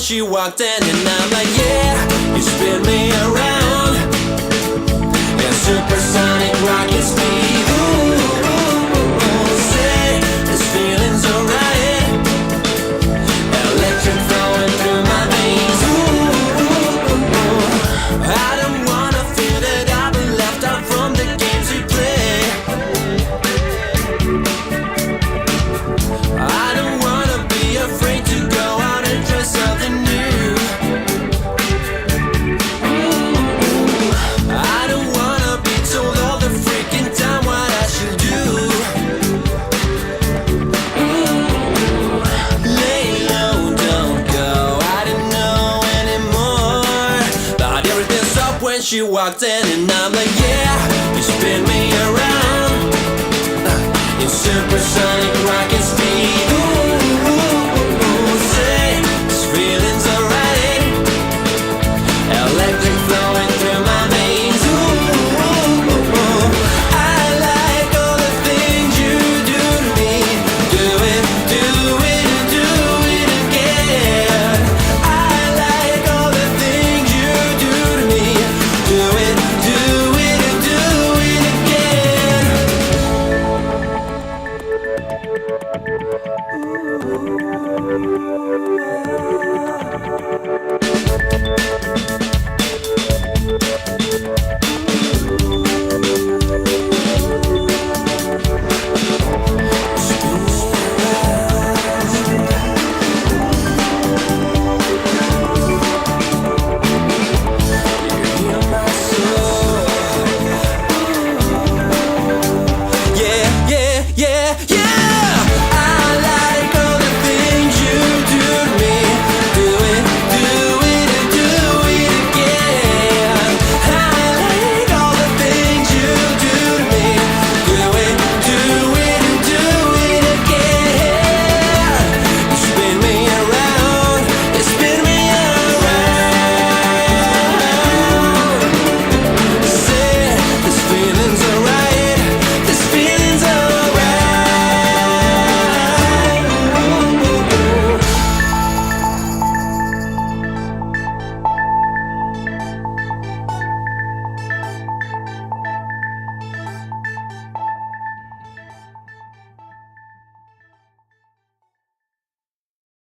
she walked in, and I'm like, yeah, you spin me around in supersonic rocket speed. Ooh, say this feeling's alright. Electric flowing through my veins. Ooh, I don't wanna feel that I've been left out from the games we play. I don't wanna be afraid to go out and try something new. I don't wanna be told all the freaking time what I should do. Lay low, don't go, I don't know anymore. But everything stopped when she walked in, and I'm like, yeah, you spin me around in supersonic rocket speed. Ooh, say this feeling's alright. Electric flowing through my veins. Ooh, I like all the things you do to me. Do it, and do it again. I like all the things you do to me. Do it, and do it again.